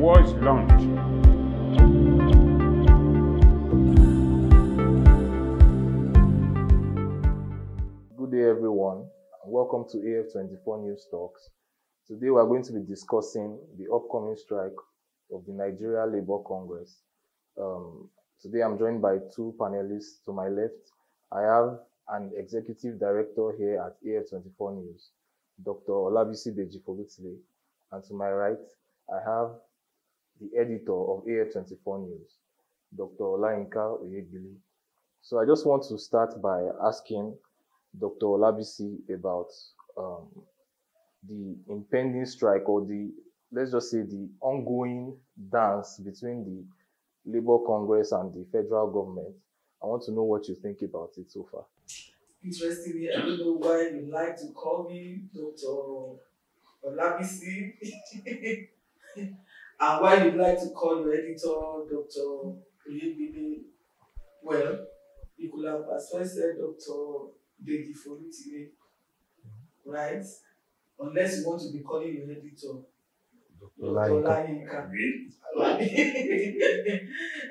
war is launched. Good day, everyone, and welcome to AF24NEWS Talks. Today, we are going to be discussing the upcoming strike of the Nigeria Labour Congress. Today, I'm joined by two panelists. To my left, I have an executive director here at AF24NEWS, Dr. Olabisi Deji-Folutile, and to my right, I have the editor of AF24NEWS, Dr. Olayinka Oyegbile. So I just want to start by asking Dr. Olabisi about the impending strike, or let's just say the ongoing dance between the Labour Congress and the federal government. I want to know what you think about it so far. Interestingly, I don't know why you like to call me Dr. Olabisi and why you like to call your editor Dr. Oyegbile. Well, you could have as well said Dr. Deji-Folutile, right? Unless you want to be calling your editor Dr. Olayinka.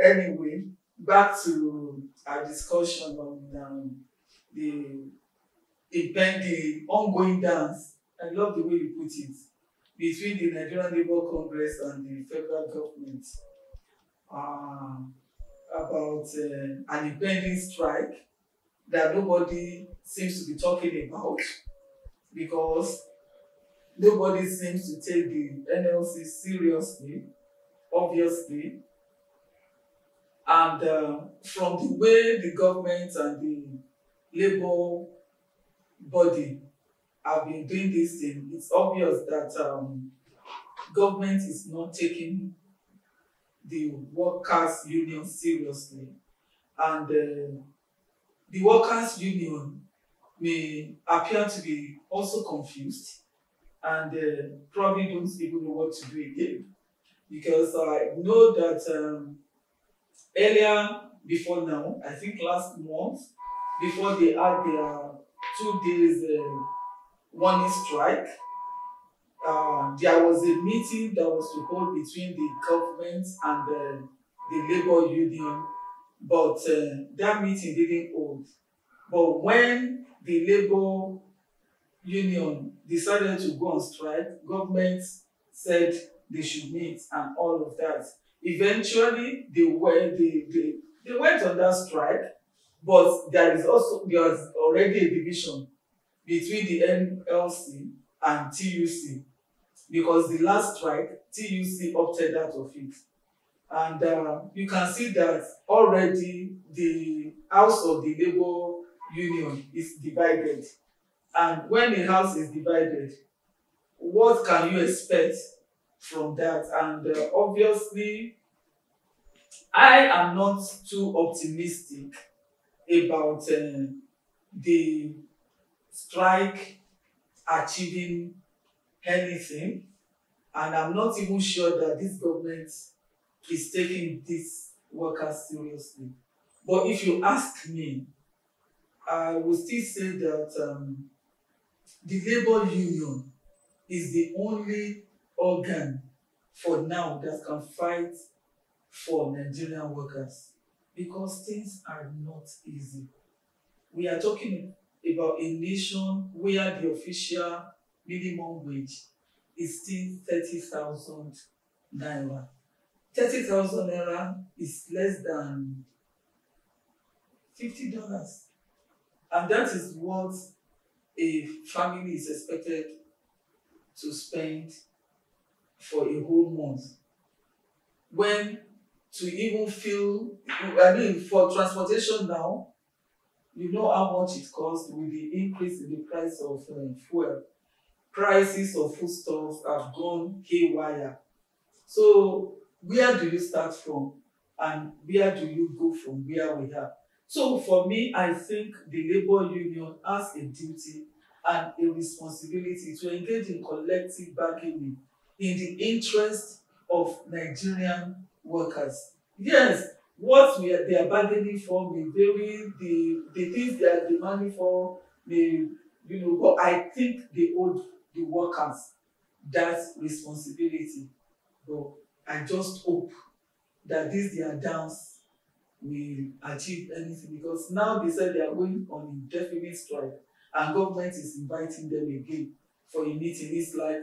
Anyway, back to our discussion on the ongoing dance. I love the way you put it, between the Nigerian Labour Congress and the federal government about an impending strike that nobody seems to be talking about, because nobody seems to take the NLC seriously, obviously. And from the way the government and the Labour body have been doing this thing, it's obvious that government is not taking the workers' union seriously. And the workers' union may appear to be also confused and probably don't even know what to do again. Because I know that earlier, before now, I think last month, before they had their 2 days warning strike, there was a meeting that was to hold between the government and the Labour union, but that meeting didn't hold. But when the Labour union decided to go on strike, government said they should meet and all of that. Eventually, they went on that strike, but there was already a division between the NLC and TUC, because the last strike, TUC opted out of it. And you can see that already the house of the Labour union is divided. And when a house is divided, what can you expect from that? And obviously, I am not too optimistic about the strike achieving anything, and I'm not even sure that this government is taking these workers seriously. But if you ask me, I will still say that the Labour union is the only organ for now that can fight for Nigerian workers, because things are not easy. We are talking about a nation where the official minimum wage is still 30,000 naira. 30,000 naira is less than $50. And that is what a family is expected to spend for a whole month. When to even for transportation now, you know how much it costs with the increase in the price of fuel. Prices of foodstuffs have gone haywire. So where do you start from, and where do you go from where we are? So for me, I think the Labour union has a duty and a responsibility to engage in collective bargaining in the interest of Nigerian workers. Yes, what they are bargaining for may vary, the things they are demanding for may, but I think they owe the workers that responsibility. So I just hope that this their dance will achieve anything, because now they said they are going on indefinite strike and government is inviting them again for a meeting. It's like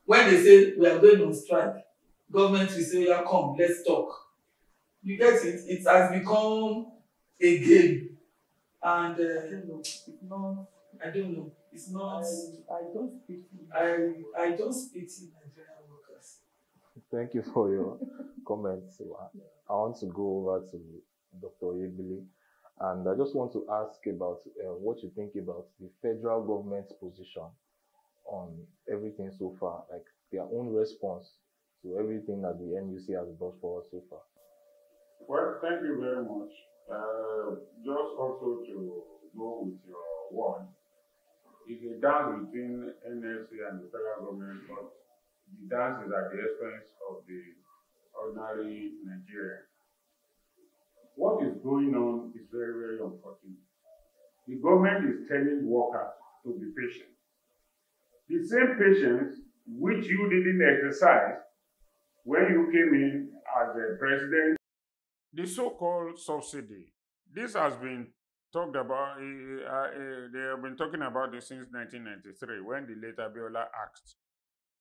when they say we are going on strike, government will say, yeah, come, let's talk. You get it? It has become a game. And I don't know. It's not. I don't know. It's not. I just pity Nigerian workers. Thank you for your comments. So I want to go over to Dr. Oyegbile, and I just want to ask about what you think about the federal government's position on everything so far, like their own response to everything that the NUC has brought forward so far. Well, thank you very much. Just also to go with your word, it's a dance between NLC and the federal government, but the dance is at the expense of the ordinary Nigerian. What is going on is very, very unfortunate. The government is telling workers to be patient. The same patience which you didn't exercise when you came in as a president. The so-called subsidy, this has been talked about, they have been talking about this since 1993 when the late Abiola asked.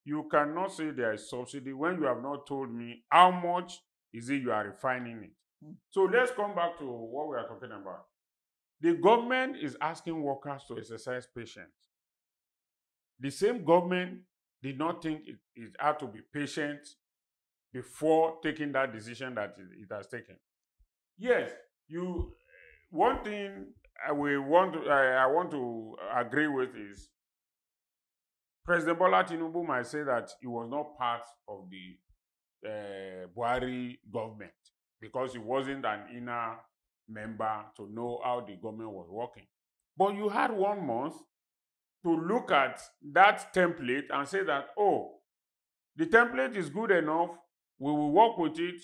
You cannot say there is subsidy when you have not told me how much is it you are refining it. So let's come back to what we are talking about. The government is asking workers to exercise patience. The same government did not think it had to be patient before taking that decision that it has taken. Yes, one thing I want to agree with is President Bola Tinubu might say that he was not part of the Buhari government because he wasn't an inner member to know how the government was working. But you had 1 month to look at that template and say that, oh, the template is good enough, we will work with it,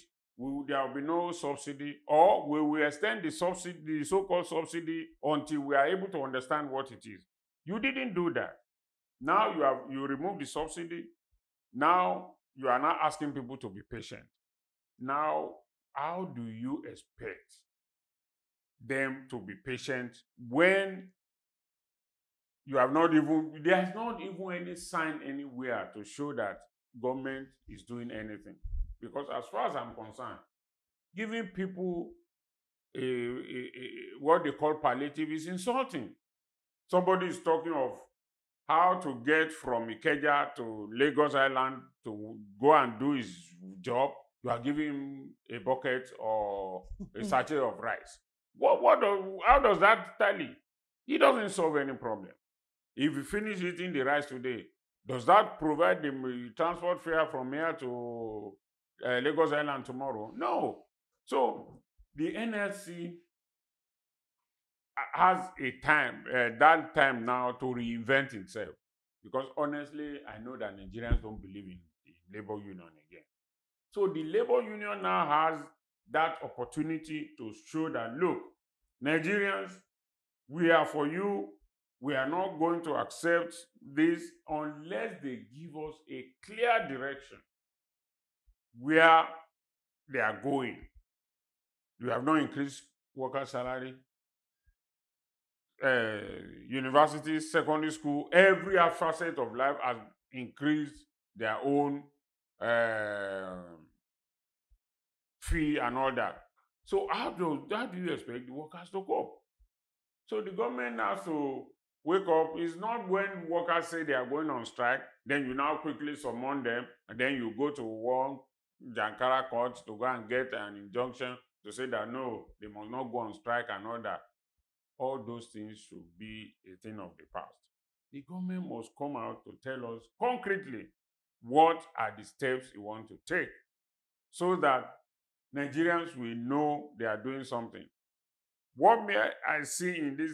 there will be no subsidy, or we will extend the subsidy, the so-called subsidy, until we are able to understand what it is. You didn't do that. Now you remove the subsidy. Now you are not asking people to be patient. Now, how do you expect them to be patient when there's not even any sign anywhere to show that government is doing anything? Because as far as I'm concerned, giving people what they call palliative is insulting. Somebody is talking of how to get from Ikeja to Lagos Island to go and do his job. You are giving him a bucket or a sachet of rice. How does that tally? It doesn't solve any problem. If you finish eating the rice today, does that provide the transport fare from here to Lagos Island tomorrow? No. So the NLC has that time now to reinvent itself. Because honestly, I know that Nigerians don't believe in the labor union again. So the labor union now has that opportunity to show that, look, Nigerians, we are for you. We are not going to accept this unless they give us a clear direction where they are going. You have not increased worker salary. Universities, secondary school, every facet of life has increased their own fee and all that. So how do you expect the workers to cope? So the government has to wake up. It's not when workers say they are going on strike, then you now quickly summon them, and then you go to one Jankara court to go and get an injunction to say that no, they must not go on strike and all that. All those things should be a thing of the past. The government must come out to tell us concretely what are the steps you want to take so that Nigerians will know they are doing something. What I see in this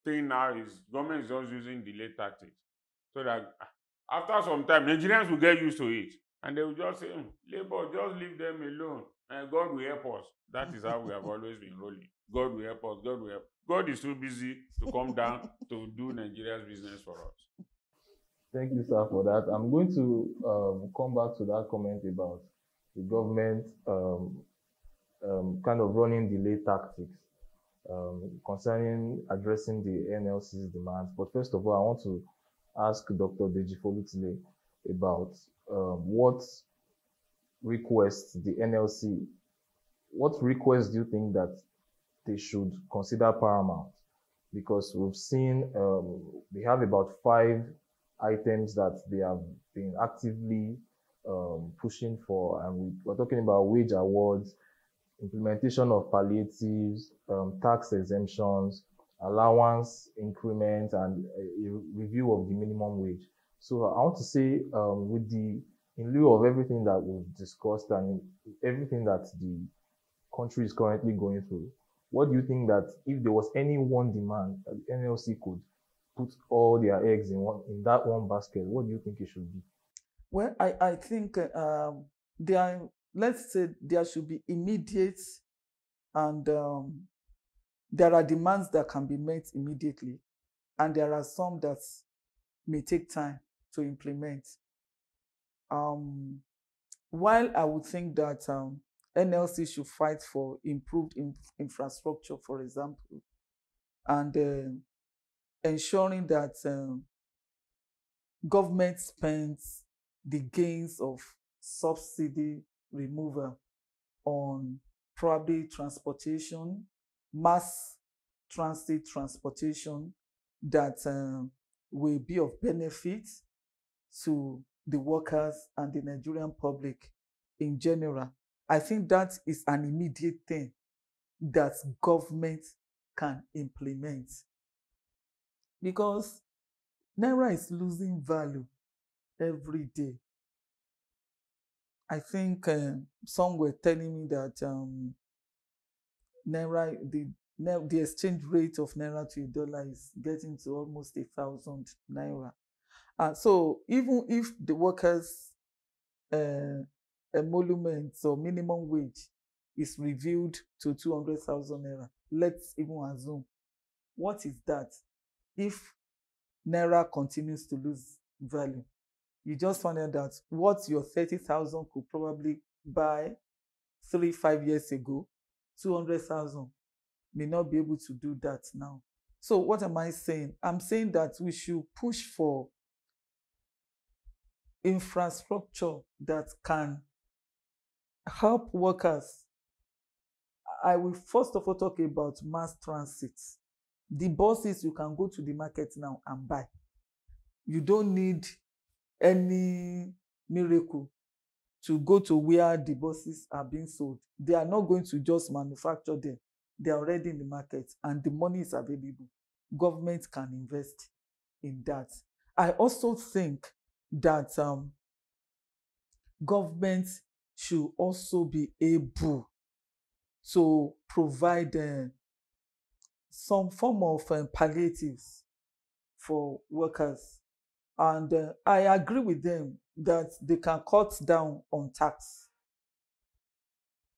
thing now is government is just using delayed tactics so that after some time, Nigerians will get used to it and they will just say, labor, just leave them alone and God will help us. That is how we have always been rolling. God will help us. God will help. God is too busy to come down to do Nigeria's business for us. Thank you, sir, for that. I'm going to come back to that comment about the government kind of running delay tactics concerning addressing the NLC's demands. But first of all, I want to ask Dr. Deji-Folutile about what requests the NLC, what requests do you think that they should consider paramount? Because we've seen they have about 5 items that they have been actively pushing for, and we're talking about wage awards, implementation of palliatives, tax exemptions, allowance increments, and a review of the minimum wage. So I want to say, in lieu of everything that we've discussed and everything that the country is currently going through, what do you think that if there was any one demand that the NLC could put all their eggs in that one basket, what do you think it should be? Well, I think let's say there should be immediate, and there are demands that can be met immediately, and there are some that may take time to implement. While I would think that NLC should fight for improved infrastructure, for example, and ensuring that government spends the gains of subsidy removal on probably transportation, mass transit transportation that will be of benefit to the workers and the Nigerian public in general. I think that is an immediate thing that government can implement, because Naira is losing value every day. I think some were telling me that Naira, the exchange rate of Naira to $1 is getting to almost 1,000 Naira. So even if the workers' emoluments or minimum wage is reviewed to 200,000 Naira, let's even assume, what is that if Naira continues to lose value? You just find out that what your 30,000 could probably buy 3-5 years ago, 200,000 may not be able to do that now. So what am I saying? I'm saying that we should push for infrastructure that can help workers. I will first of all talk about mass transit. The buses, you can go to the market now and buy. You don't need any miracle to go to where the buses are being sold. They are not going to just manufacture them. They are already in the market and the money is available. Government can invest in that. I also think that government should also be able to provide some form of palliatives for workers. And I agree with them that they can cut down on tax.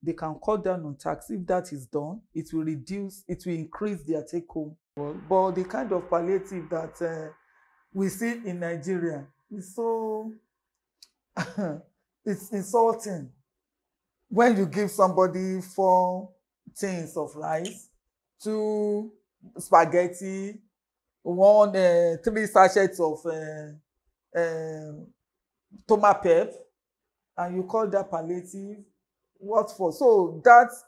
They can cut down on tax. If that is done, it will increase their take home. But the kind of palliative that we see in Nigeria is so, it's insulting. When you give somebody 4 tins of rice, 2 spaghetti, 3 sachets of tomato pep, and you call that palliative, what for? So that's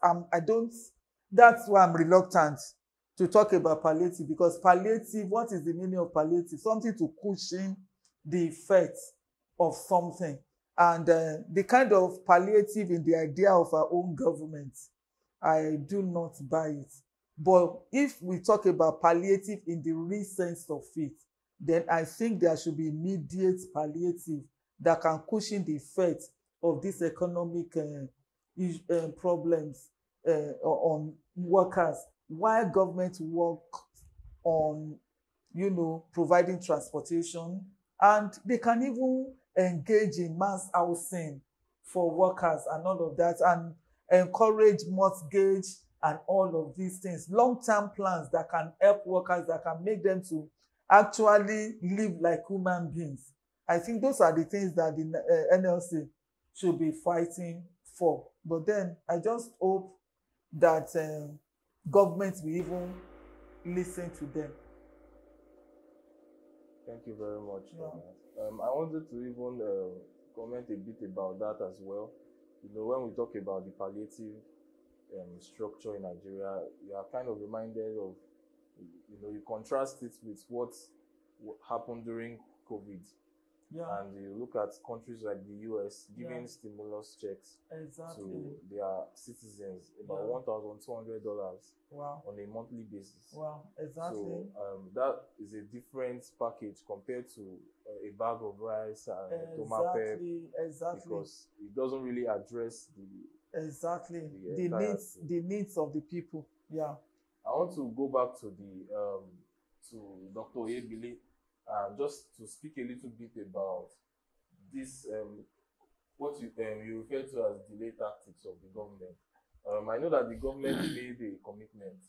why I'm reluctant to talk about palliative, because palliative, what is the meaning of palliative? Something to cushion the effect of something. And the kind of palliative in the idea of our own government, I do not buy it. But if we talk about palliative in the real sense of it, then I think there should be immediate palliative that can cushion the effect of these economic problems on workers, while government work on, providing transportation, and they can even engage in mass housing for workers and all of that, and encourage mortgage and all of these things, long-term plans that can help workers, that can make them to actually live like human beings. I think those are the things that the NLC should be fighting for. But then I just hope that government will even listen to them. Thank you very much for Yeah. that. I wanted to even comment a bit about that as well. You know, when we talk about the palliative structure in Nigeria, you are kind of reminded of, you know, you contrast it with what happened during COVID. Yeah, And you look at countries like the US giving Yeah. stimulus checks exactly. to their citizens, about Yeah. $1,200 Wow. on a monthly basis. Wow, exactly. So that is a different package compared to a bag of rice and tomato pep, Exactly. because it doesn't really address Exactly. the The entire needs, thing. the needs of the people. Yeah. I want to go back to Dr. Oyegbile, just to speak a little bit about this, what you refer to as delay tactics of the government. I know that the government made a commitment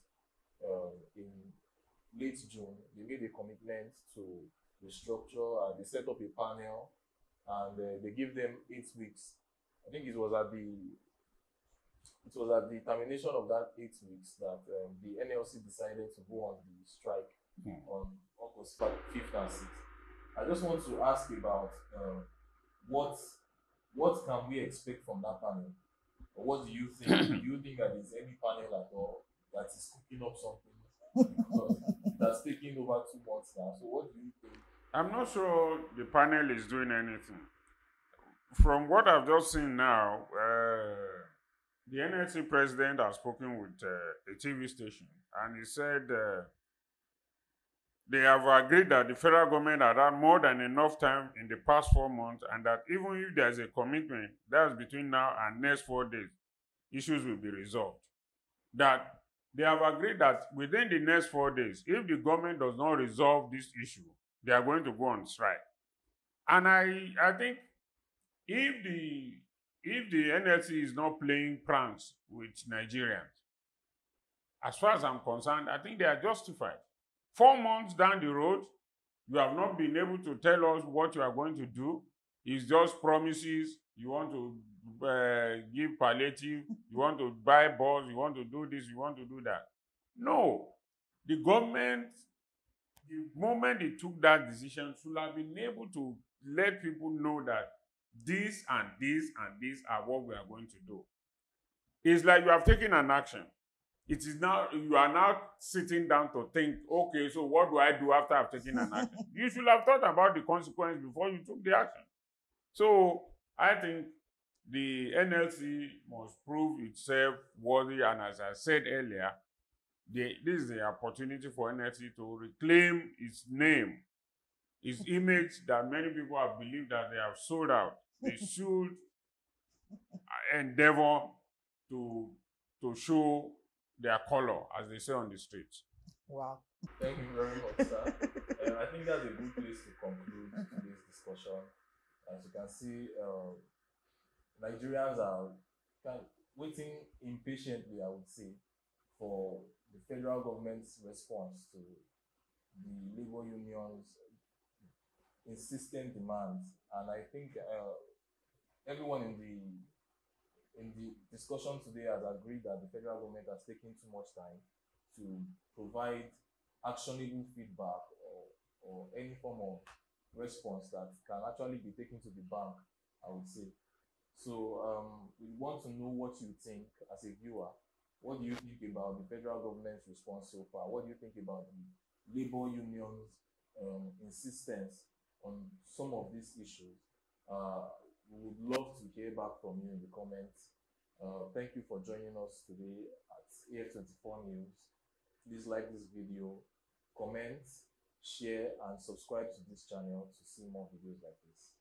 in late June. They made a commitment to restructure, and they set up a panel, and they give them 8 weeks. I think it was at the termination of that 8 weeks that the NLC decided to go on the strike on August 5th and 6th. I just want to ask about what can we expect from that panel? Or what do you think? Do you think that there's any panel at all that is cooking up something? Because that's taking over 2 months now. So what do you think? I'm not sure the panel is doing anything. From what I've just seen now, the NLC president has spoken with a TV station, and he said they have agreed that the federal government had had more than enough time in the past 4 months, and that even if there's a commitment, that's between now and next 4 days, issues will be resolved. That they have agreed that within the next 4 days, if the government does not resolve this issue, they are going to go on strike. And I think if the NLC is not playing pranks with Nigerians, as far as I'm concerned, I think they are justified. 4 months down the road, you have not been able to tell us what you are going to do. It's just promises. You want to give palliative, you want to buy balls, you want to do this, you want to do that. No. The government, the moment they took that decision, should have been able to let people know that this and this and this are what we are going to do. It's like you have taken an action. It is now, you are now sitting down to think, okay, so what do I do after I've taken an action? You should have thought about the consequence before you took the action. So I think the NLC must prove itself worthy, and as I said earlier, this is the opportunity for NLC to reclaim its name, its image that many people have believed that they have sold out. They should endeavor to show their color, as they say on the streets. Wow. Thank you very much, sir. I think that's a good place to conclude today's discussion. As you can see, Nigerians are kind of waiting impatiently, I would say, for the federal government's response to the labor unions' insistent demands. And I think everyone in the discussion today has agreed that the federal government has taken too much time to provide actionable feedback or any form of response that can actually be taken to the bank, I would say. So we want to know what you think as a viewer. What do you think about the federal government's response so far? What do you think about the labor unions' insistence on some of these issues? We would love to hear back from you in the comments. Thank you for joining us today at AF24 News. Please like this video, comment, share, and subscribe to this channel to see more videos like this.